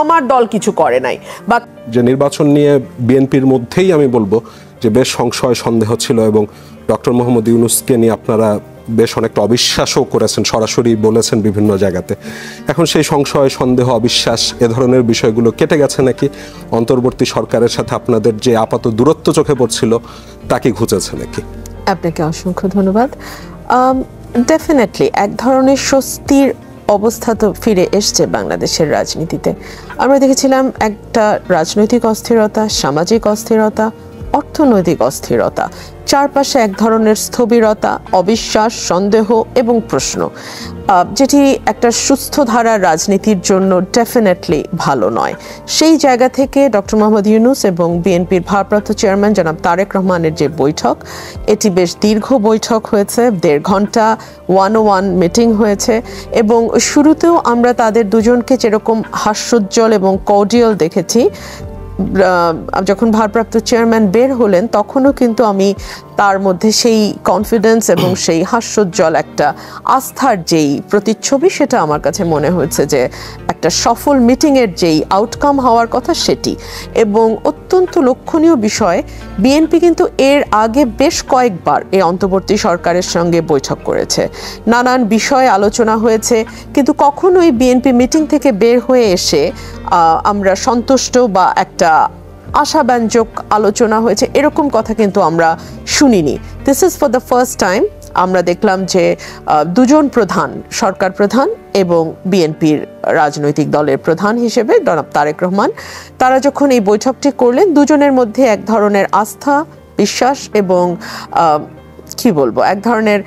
আমার দল কিছু করে নাই বা যে নির্বাচন নিয়ে বিএনপির মধ্যেই আমি বলবো যে বেশ সংশয় সন্দেহ ছিল এবং ডক্টর মোহাম্মদ ইউনূসকে নিয়ে আপনারা বেশ অনেকটা অবিশ্বাসও করেছেন, সরাসরি বলেছেন বিভিন্ন জায়গাতে। এখন সেই সংশয় সন্দেহ অবিশ্বাস এ ধরনের বিষয়গুলো কেটে গেছে নাকি? অন্তর্বর্তী সরকারের সাথে আপনাদের যে আপাত দূরত্ব চোখে পড়ছিল তা কি ঘুচেছে নাকি? আপনাকে অসংখ্য ধন্যবাদ। ডেফিনেটলি এক ধরনের স্বস্তির অবস্থা তো ফিরে এসছে বাংলাদেশের রাজনীতিতে। আমরা দেখেছিলাম একটা রাজনৈতিক অস্থিরতা, সামাজিক অস্থিরতা, অর্থনৈতিক অস্থিরতা, চারপাশে এক ধরনের স্থবিরতা, অবিশ্বাস, সন্দেহ এবং প্রশ্ন, যেটি একটা সুস্থ ধারার রাজনীতির জন্য ডেফিনেটলি ভালো নয়। সেই জায়গা থেকে ডক্টর মোহাম্মদ ইউনূস এবং বিএনপির ভারপ্রাপ্ত চেয়ারম্যান জনাব তারেক রহমানের যে বৈঠক, এটি বেশ দীর্ঘ বৈঠক হয়েছে, 1.5 ঘন্টা 1-on-1 মিটিং হয়েছে এবং শুরুতেও আমরা তাদের দুজনকে যেরকম হাস্যোজ্জ্বল এবং কর্ডিয়াল দেখেছি, যখন ভারপ্রাপ্ত চেয়ারম্যান বের হলেন তখনও কিন্তু আমি তার মধ্যে সেই কনফিডেন্স এবং সেই হাস্যোজ্জ্বল একটা আস্থার যেই প্রতিচ্ছবি, সেটা আমার কাছে মনে হয়েছে যে একটা সফল মিটিংয়ের যেই আউটকাম হওয়ার কথা সেটি। এবং অত্যন্ত লক্ষণীয় বিষয়, বিএনপি কিন্তু এর আগে বেশ কয়েকবার এই অন্তর্বর্তী সরকারের সঙ্গে বৈঠক করেছে, নানান বিষয়ে আলোচনা হয়েছে, কিন্তু কখনোই বিএনপি মিটিং থেকে বের হয়ে এসে আমরা সন্তুষ্ট বা একটা আশাব্যঞ্জক আলোচনা হয়েছে এরকম কথা কিন্তু আমরা শুনিনি। This is for the first time আমরা দেখলাম যে দুজন প্রধান, সরকার প্রধান এবং বিএনপির রাজনৈতিক দলের প্রধান হিসেবে জনাব তারেক রহমান, তারা যখন এই বৈঠকটি করলেন, দুজনের মধ্যে এক ধরনের আস্থা, বিশ্বাস এবং কি বলবো, এক ধরনের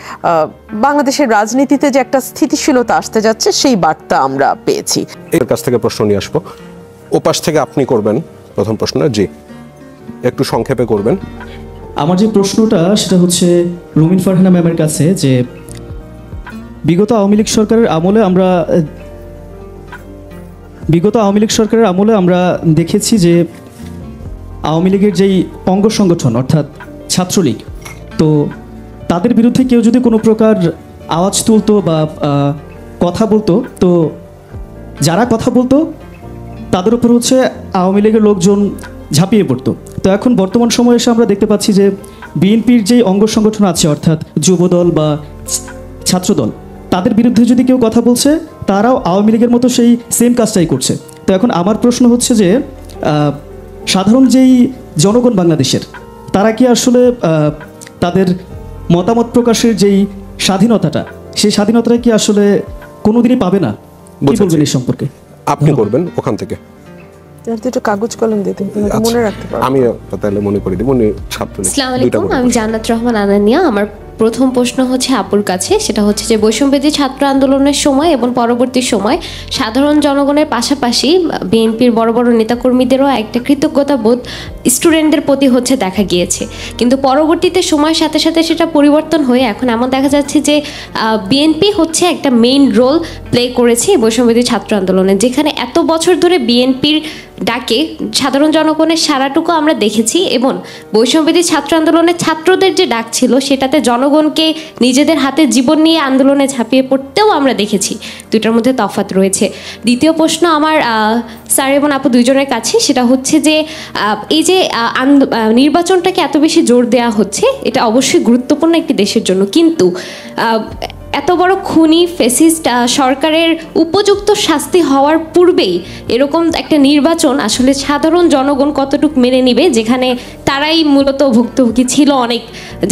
বাংলাদেশের রাজনীতিতে যে একটা স্থিতিশীলতা আসতে যাচ্ছে সেই বার্তা আমরা পেয়েছি। এর কাছ থেকে প্রশ্ন নিয়ে আসবো, ওপাশ থেকে আপনি করবেন প্রথম প্রশ্ন। জি, একটু সংক্ষেপে করবেন। আমার যে প্রশ্নটা সেটা হচ্ছে রুমিন ফারহানা ম্যামের কাছে, যে বিগত আওয়ামী লীগ সরকারের আমলে আমরা দেখেছি যে আওয়ামী লীগের যেই অঙ্গ সংগঠন অর্থাৎ ছাত্রলীগ, তো তাদের বিরুদ্ধে কেউ যদি কোনো প্রকার আওয়াজ তুলতো বা কথা বলতো, তো যারা কথা বলতো তাদের উপর হচ্ছে আওয়ামী লীগের লোকজন ঝাঁপিয়ে পড়তো। তো এখন বর্তমান সময়ে এসে আমরা দেখতে পাচ্ছি যে বিএনপির যেই অঙ্গ সংগঠন আছে অর্থাৎ যুবদল বা ছাত্রদল, তাদের বিরুদ্ধে যদি কেউ কথা বলছে তারাও আওয়ামী লীগের মতো সেই সেম কাজটাই করছে। তো এখন আমার প্রশ্ন হচ্ছে যে সাধারণ যেই জনগণ বাংলাদেশের, তারা কি আসলে তাদের মতামত প্রকাশের যেই স্বাধীনতাটা, সেই স্বাধীনতাটা কি আসলে কোনোদিনই পাবে না? কি বলবেন এই সম্পর্কে? আপনি করবেন ওখান থেকে। একটু কাগজ কলম দিতে মনে রাখতে পারবো। আমি তাহলে মনে করে দিব। আসসালামু আলাইকুম, আমি জান্নাত রহমান আনানিয়া। আমার প্রথম প্রশ্ন হচ্ছে আপুর কাছে, সেটা হচ্ছে যে বৈষম্যবিরোধী ছাত্র আন্দোলনের সময় এবং পরবর্তী সময় সাধারণ জনগণের পাশাপাশি বিএনপির বড় বড় নেতাকর্মীদেরও একটা কৃতজ্ঞতা বোধ স্টুডেন্টদের প্রতি হচ্ছে দেখা গিয়েছে, কিন্তু পরবর্তীতে সময়ের সাথে সাথে সেটা পরিবর্তন হয়ে এখন এমন দেখা যাচ্ছে যে বিএনপি হচ্ছে একটা মেইন রোল প্লে করেছে বৈষম্যবিরোধী ছাত্র আন্দোলনে, যেখানে এত বছর ধরে বিএনপির ডাকে সাধারণ জনগণের সারাটুকু আমরা দেখেছি এবং বৈষম্যবিরোধী ছাত্র আন্দোলনের ছাত্রদের যে ডাক ছিল সেটাতে জনগণকে নিজেদের হাতে জীবন নিয়ে আন্দোলনে ঝাঁপিয়ে পড়তেও আমরা দেখেছি। দুইটার মধ্যে তফাৎ রয়েছে। দ্বিতীয় প্রশ্ন আমার স্যার এবং আপু দুইজনের কাছে, সেটা হচ্ছে যে এই যে নির্বাচনটাকে এত বেশি জোর দেওয়া হচ্ছে, এটা অবশ্যই গুরুত্বপূর্ণ একটি দেশের জন্য, কিন্তু এত বড় খুনি ফ্যাসিস্ট সরকারের উপযুক্ত শাস্তি হওয়ার পূর্বেই এরকম একটা নির্বাচন আসলে সাধারণ জনগণ কতটুকু মেনে নিবে, যেখানে তারাই মূলত ভুক্তভোগী ছিল অনেক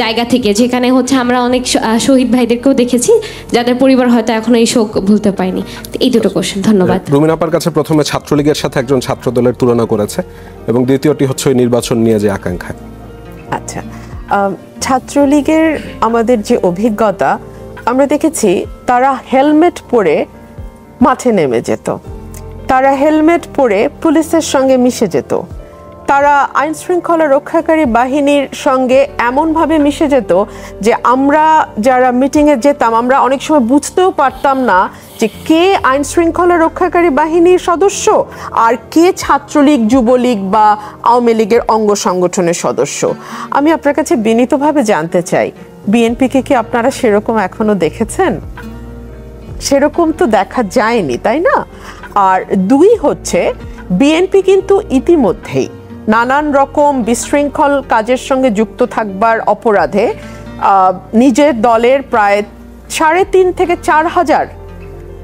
জায়গা থেকে, যেখানে হচ্ছে আমরা অনেক শহীদ ভাইদেরকেও দেখেছি যাদের পরিবার হয়তো এখনো এই শোক ভুলতে পারেনি। এই দুটো কোশ্চেন। ধন্যবাদ। রুমিন আপার কাছে প্রথমে ছাত্রলীগের সাথে একজন ছাত্র দলের তুলনা করেছে এবং দ্বিতীয়টি হচ্ছে ওই নির্বাচন নিয়ে যে আকাঙ্ক্ষা। আচ্ছা, ছাত্রলীগের আমাদের যে অভিজ্ঞতা, আমরা দেখেছি তারা হেলমেট পরে মাঠে নেমে যেত, তারা হেলমেট পরে পুলিশের সঙ্গে মিশে যেত, তারা আইন শৃঙ্খলা রক্ষাকারী বাহিনীর সঙ্গে এমনভাবে মিশে যেত যে আমরা যারা মিটিংয়ে যেতাম আমরা অনেক সময় বুঝতেও পারতাম না যে কে আইন শৃঙ্খলা রক্ষাকারী বাহিনীর সদস্য আর কে ছাত্রলীগ, যুবলীগ বা আওয়ামী লীগের অঙ্গ সংগঠনের সদস্য। আমি আপনার কাছে বিনীতভাবে জানতে চাই, বিএনপিকে কি আপনারা সেরকম এখনো দেখেছেন? সেরকম তো দেখা যায়নি, তাই না? আর দুই হচ্ছে বিএনপি কিন্তু ইতিমধ্যেই নানান রকম বিশৃঙ্খল কাজের সঙ্গে যুক্ত থাকবার অপরাধে নিজের দলের প্রায় 3.5 থেকে 4 হাজার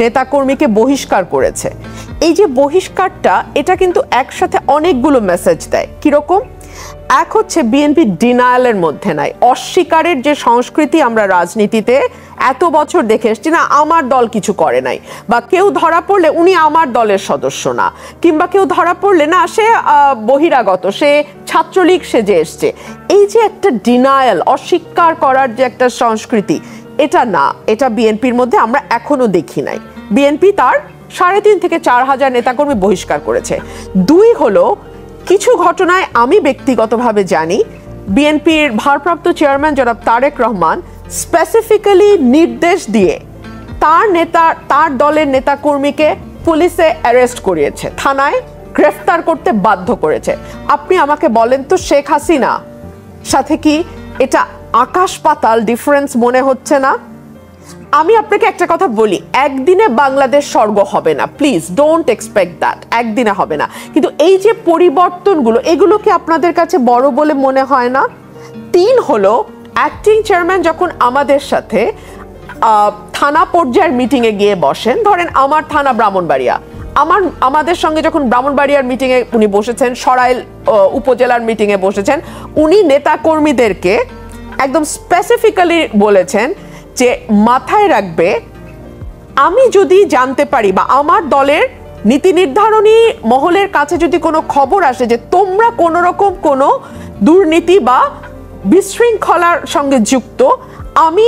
নেতাকর্মীকে বহিষ্কার করেছে। এই যে বহিষ্কারটা, এটা কিন্তু একসাথে অনেকগুলো মেসেজ দেয়। কিরকম? এক হচ্ছে বিএনপি ডিনায়ালের মধ্যে নাই, অস্বীকারের যে সংস্কৃতি আমরা রাজনীতিতে এত বছর দেখে এসছি, না আমার দল কিছু করে নাই, বা কেউ ধরা পড়লে উনি আমার দলের সদস্য না, কিংবা কেউ ধরা পড়লে না সে বহিরাগত, সে ছাত্রলীগ সেজে এসছে। এই যে একটা ডিনায়াল, অস্বীকার করার যে একটা সংস্কৃতি, এটা না, এটা বিএনপির মধ্যে আমরা এখনো দেখি নাই। বিএনপি তার 3.5 থেকে 4 হাজার নেতাকর্মী বহিষ্কার করেছে। দুই হলো, কিছু ঘটনায় আমি ব্যক্তিগতভাবে জানি বিএনপির ভারপ্রাপ্ত চেয়ারম্যান জনাব তারেক রহমান স্পেসিফিক্যালি নির্দেশ দিয়ে তার দলের নেতাকর্মীকে পুলিশে অ্যারেস্ট করিয়েছে, থানায় গ্রেফতার করতে বাধ্য করেছে। আপনি আমাকে বলেন তো, শেখ হাসিনা সাথে কি এটা আকাশ পাতাল ডিফারেন্স মনে হচ্ছে না? আমি আপনাকে একটা কথা বলি, একদিনে বাংলাদেশ স্বর্গ হবে না, প্লিজ ডোন্ট এক্সপেক্ট দ্যাট, একদিনে হবে না। কিন্তু এই যে পরিবর্তনগুলো, এগুলো কি আপনাদের কাছে বড় বলে মনে হয় না? 3 হলো, অ্যাক্টিং চেয়ারম্যান যখন আমাদের সাথে থানা পর্যায়ের মিটিংয়ে গিয়ে বসেন, ধরেন আমার থানা ব্রাহ্মণবাড়িয়া, আমাদের সঙ্গে যখন ব্রাহ্মণবাড়িয়ার মিটিংয়ে উনি বসেছেন, সরাইল উপজেলার মিটিংয়ে বসেছেন, উনি নেতাকর্মীদেরকে একদম স্পেসিফিক্যালি বলেছেন যে মাথায় রাখবে, আমি যদি জানতে পারি বা আমার দলের নীতি নির্ধারণী মহলের কাছে যদি কোনো খবর আসে যে তোমরা কোনো রকম কোনো দুর্নীতি বা বিশৃঙ্খলার সঙ্গে যুক্ত, আমি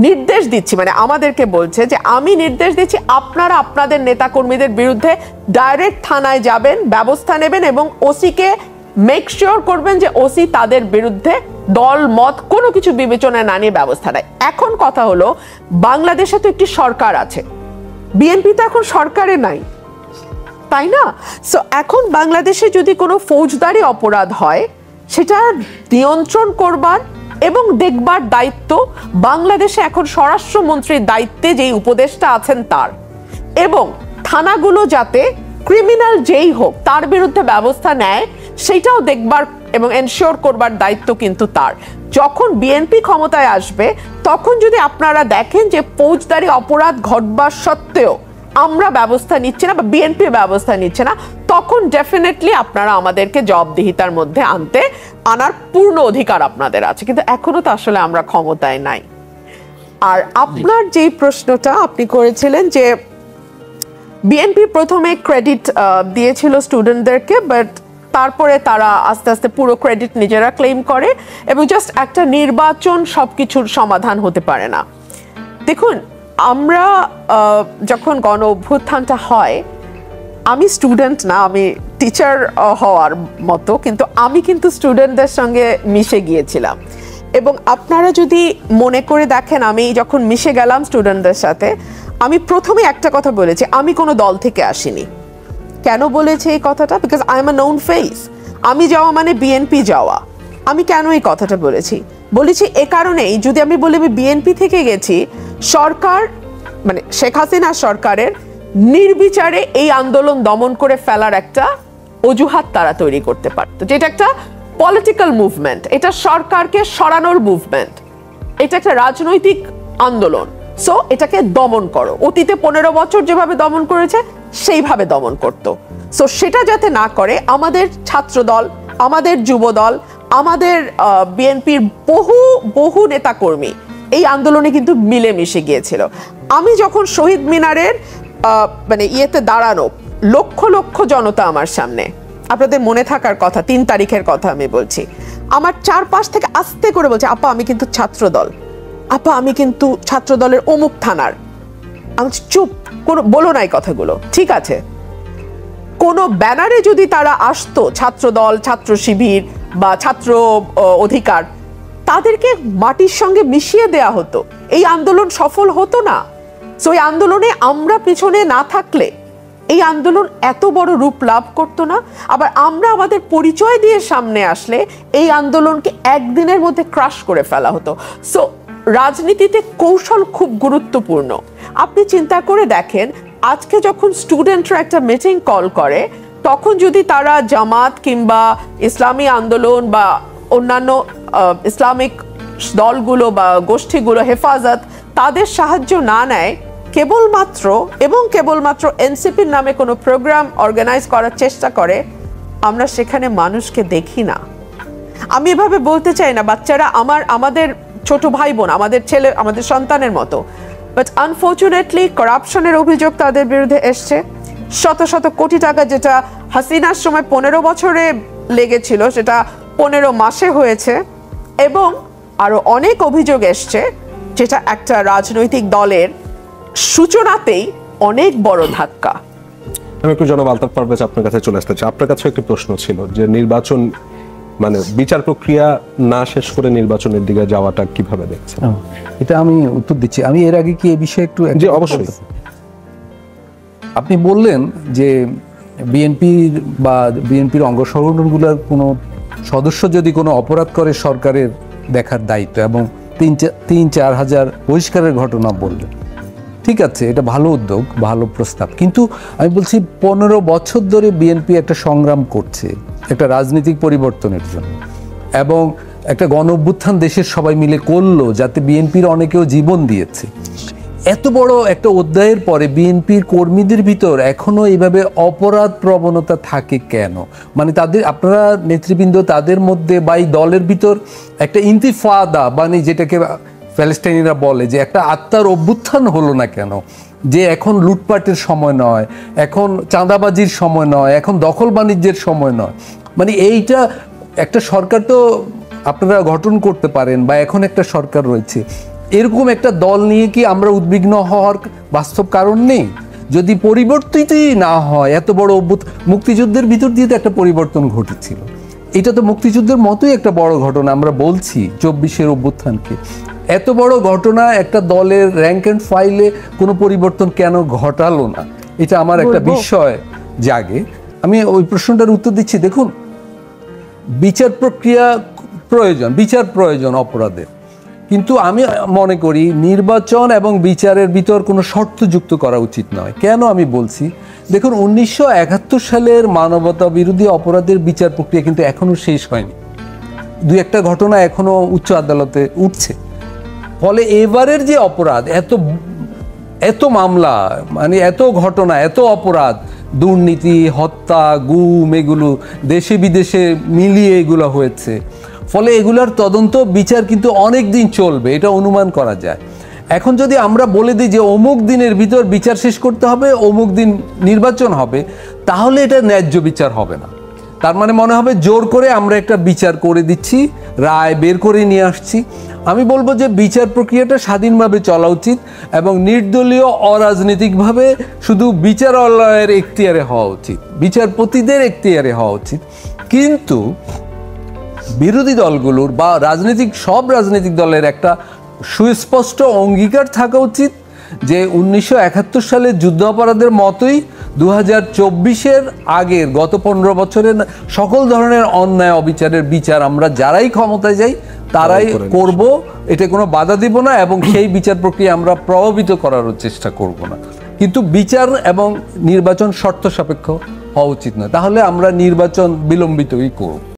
নির্দেশ দিচ্ছি, মানে আমাদেরকে বলছে যে আমি নির্দেশ দিচ্ছি আপনারা আপনাদের নেতাকর্মীদের বিরুদ্ধে ডাইরেক্ট থানায় যাবেন, ব্যবস্থা নেবেন এবং ওসিকে মেক শিওর করবেন যে ওসি তাদের বিরুদ্ধে দল মত কোনো কিছু বিবেচনায় না নিয়ে ব্যবস্থা নেয়। এখন কথা হলো, বাংলাদেশে তো একটি সরকার আছে, বিএনপি তো এখন সরকারে নাই, তাই না? সো এখন বাংলাদেশে যদি কোনো ফৌজদারি অপরাধ হয়, সেটা নিয়ন্ত্রণ করবার এবং দেখবার দায়িত্ব বাংলাদেশে এখন স্বরাষ্ট্রমন্ত্রীর দায়িত্বে যেই উপদেষ্টা আছেন তার, এবং থানাগুলো যাতে ক্রিমিনাল যেই হোক তার বিরুদ্ধে ব্যবস্থা নেয় সেটাও দেখবার এবং এনশিওর করবার দায়িত্ব কিন্তু তার। যখন বিএনপি ক্ষমতায় আসবে, তখন যদি আপনারা দেখেন যে ফৌজদারি অপরাধ ঘটবার সত্ত্বেও আমরা ব্যবস্থা নিচ্ছি না বা বিএনপি ব্যবস্থা নিচ্ছে না, তখন ডেফিনেটলি আপনারা আমাদেরকে জবাবদিহিতার মধ্যে আনার পূর্ণ অধিকার আপনাদের আছে। কিন্তু এখনো তো আসলে আমরা ক্ষমতায় নাই। আর আপনার যেই প্রশ্নটা আপনি করেছিলেন যে বিএনপি প্রথমে ক্রেডিট দিয়েছিল স্টুডেন্টদেরকে, বাট তারপরে তারা আস্তে আস্তে পুরো ক্রেডিট নিজেরা ক্লেম করে, এবং জাস্ট একটা নির্বাচন সবকিছুর সমাধান হতে পারে না। দেখুন, আমরা যখন গণ অভ্যুত্থানটা হয়, আমি স্টুডেন্ট না, আমি টিচার হওয়ার মতো, কিন্তু আমি কিন্তু স্টুডেন্টদের সঙ্গে মিশে গিয়েছিলাম। এবং আপনারা যদি মনে করে দেখেন, আমি যখন মিশে গেলাম স্টুডেন্টদের সাথে, আমি প্রথমে একটা কথা বলেছি, আমি কোনো দল থেকে আসিনি। কেন বলেছি এই কথাটা? Because I am a known face. আমি যাওয়া মানে বিএনপি যাওয়া। আমি কেন এই কথাটা বলেছি এ কারণেই, যদি আমি বলি আমি বিএনপি থেকে গেছি, সরকার মানে শেখ হাসিনা সরকারের নির্বিচারে এই আন্দোলন দমন করে ফেলার একটা অজুহাত তারা তৈরি করতে পারতো, যেটা একটা পলিটিক্যাল মুভমেন্ট, এটা সরকারকে সরানোর মুভমেন্ট, এটা একটা রাজনৈতিক আন্দোলন। সো এটাকে দমন করো, অতীতে 15 বছর যেভাবে দমন করেছে সেইভাবে দমন করতো। সো সেটা যাতে না করে, আমাদের ছাত্রদল, আমাদের যুবদল, আমাদের বিএনপির বহু নেতাকর্মী এই আন্দোলনে কিন্তু মিলেমিশে গিয়েছিল। আমি যখন শহীদ মিনারের মানে ইয়েতে দাঁড়ানো, লক্ষ লক্ষ জনতা আমার সামনে, আপনাদের মনে থাকার কথা 3 তারিখের কথা আমি বলছি, আমার চারপাশ থেকে আস্তে করে বলছে, আপা আমি কিন্তু ছাত্রদল, আপা আমি কিন্তু ছাত্রদলের অমুক থানার। আমি চুপ, কোনো বলো না এই কথাগুলো, ঠিক আছে? কোনো ব্যানারে যদি তারা আসতো ছাত্রদল, ছাত্র শিবির বা ছাত্র অধিকার, তাদেরকে মাটির সঙ্গে মিশিয়ে দেয়া হতো, এই আন্দোলন সফল হতো না। সো এই আন্দোলনে আমরা পিছনে না থাকলে এই আন্দোলন এত বড় রূপ লাভ করতো না। আবার আমরা আমাদের পরিচয় দিয়ে সামনে আসলে এই আন্দোলনকে একদিনের মধ্যে ক্রাশ করে ফেলা হতো। সো রাজনীতিতে কৌশল খুব গুরুত্বপূর্ণ। আপনি চিন্তা করে দেখেন, আজকে যখন স্টুডেন্টরা একটা মিটিং কল করে, তখন যদি তারা জামাত কিংবা ইসলামী আন্দোলন বা অন্যান্য ইসলামিক দলগুলো বা গোষ্ঠীগুলো, হেফাজত, তাদের সাহায্য না নেয়, কেবলমাত্র এনসিপির নামে কোনো প্রোগ্রাম অর্গানাইজ করার চেষ্টা করে, আমরা সেখানে মানুষকে দেখি না। আমি এভাবে বলতে চাই না, বাচ্চারা আমাদের ছোট ভাই বোন, আমাদের ছেলে, আমাদের সন্তানের মতো, বাট আনফর্চুনেটলি করাপশনের অভিযোগ তাদের বিরুদ্ধে এসছে। শত শত কোটি টাকা যেটা হাসিনার সময় 15 বছরে লেগেছিল, সেটা 15 মাসে হয়েছে, এবং আরো অনেক অভিযোগ এসছে, যেটা একটা রাজনৈতিক দলের সূচনাতেই অনেক বড় ধাক্কা। আমি একটু জনাব আলতাফ পারভেজ আপনার কাছে চলে আসতে চাই। আপনার কাছে একটি প্রশ্ন ছিল যে নির্বাচন মানে বিচার প্রক্রিয়া না শেষ করে নির্বাচনের দিকে যাওয়াটা কিভাবে দেখছেন? এটা আমি উত্তর দিচ্ছি। আমি এর আগে কি এই বিষয়ে একটু জি অবশ্যই। আপনি বললেন যে বিএনপির অঙ্গ সংগঠনগুলোর কোনো সদস্য যদি কোনো অপরাধ করে সরকারের দেখার দায়িত্ব, এবং 3-4 হাজার বহিষ্কারের ঘটনা বললেন। ঠিক আছে, এটা ভালো উদ্যোগ, ভালো প্রস্তাব, কিন্তু আমি বলছি 15 বছর ধরে বিএনপি একটা সংগ্রাম করছে একটা রাজনৈতিক পরিবর্তনের জন্য, এবং একটা গণ অভ্যুত্থান দেশের সবাই মিলে করলো, যাতে বিএনপির অনেকেও জীবন দিয়েছে। এত বড় একটা অধ্যায়ের পরে বিএনপির কর্মীদের ভিতর এখনো এইভাবে অপরাধ প্রবণতা থাকে কেন? মানে আপনারা নেতৃবৃন্দ তাদের মধ্যে বা এই দলের ভিতর একটা ইন্তিফাদা, মানে যেটাকে প্যালেস্টাইনিরা বলে, যে একটা আত্মার অভ্যুত্থান হলো না কেন? যে এখন লুটপাটের সময় নয়, এখন চাঁদাবাজির সময় নয়, এখন দখল বাণিজ্যের সময় নয়। মানে এইটা একটা সরকার তো আপনারা গঠন করতে পারেন, বা এখন একটা সরকার রয়েছে, এরকম একটা দল নিয়ে কি আমরা উদ্বিগ্ন হওয়ার বাস্তব কারণ নেই? যদি পরিবর্তিতই না হয়, এত বড় মুক্তিযুদ্ধের ভিতর দিয়ে তো একটা পরিবর্তন ঘটেছিল, এটা তো মুক্তিযুদ্ধের মতোই একটা বড় ঘটনা। আমরা বলছি 24-এর অভ্যুত্থানকে, এত বড় ঘটনা একটা দলের র্যাঙ্ক অ্যান্ড ফাইলে কোনো পরিবর্তন কেন ঘটালো না? এটা আমার একটা বিস্ময় জাগে। আমি ওই প্রশ্নটার উত্তর দিচ্ছি। দেখুন, বিচার প্রক্রিয়া বিচার প্রয়োজন অপরাধের, কিন্তু আমি মনে করি নির্বাচন এবং বিচারের ভিতর কোনো শর্ত যুক্ত করা উচিত নয়। কেন আমি বলছি? দেখুন, 1971 সালের মানবতা বিরোধী অপরাধের বিচার প্রক্রিয়া কিন্তু এখনো শেষ হয়নি। 2-1টা ঘটনা এখনো উচ্চ আদালতে উঠছে। ফলে এবারের যে অপরাধ, এত মামলা, মানে এত ঘটনা, এত অপরাধ, দুর্নীতি, হত্যা, গুম, এগুলো দেশে বিদেশে মিলিয়ে এগুলো হয়েছে। ফলে এগুলার তদন্ত বিচার কিন্তু অনেক দিন চলবে, এটা অনুমান করা যায়। এখন যদি আমরা বলে দিই যে অমুক দিনের ভিতর বিচার শেষ করতে হবে, অমুক দিন নির্বাচন হবে, তাহলে এটা ন্যায্য বিচার হবে না। তার মানে মনে হবে জোর করে আমরা একটা বিচার করে দিচ্ছি, রায় বের করে নিয়ে আসছি। আমি বলবো যে বিচার প্রক্রিয়াটা স্বাধীনভাবে চলা উচিত, এবং নির্দলীয় অরাজনৈতিকভাবে শুধু বিচারালয়ের এখতিয়ারে হওয়া উচিত, বিচারপতিদের এখতিয়ারে হওয়া উচিত। কিন্তু বিরোধী দলগুলোর বা সব রাজনৈতিক দলের একটা সুস্পষ্ট অঙ্গীকার থাকা উচিত যে 1971 সালের যুদ্ধ অপরাধের মতোই 2024-এর আগের গত 15 বছরের সকল ধরনের অন্যায় অবিচারের বিচার আমরা যারাই ক্ষমতায় যাই তারাই করব, এটা কোনো বাধা দিব না, এবং সেই বিচার প্রক্রিয়া আমরা প্রভাবিত করারও চেষ্টা করব না। কিন্তু বিচার এবং নির্বাচন শর্ত সাপেক্ষ হওয়া উচিত নয়, তাহলে আমরা নির্বাচন বিলম্বিতই করব।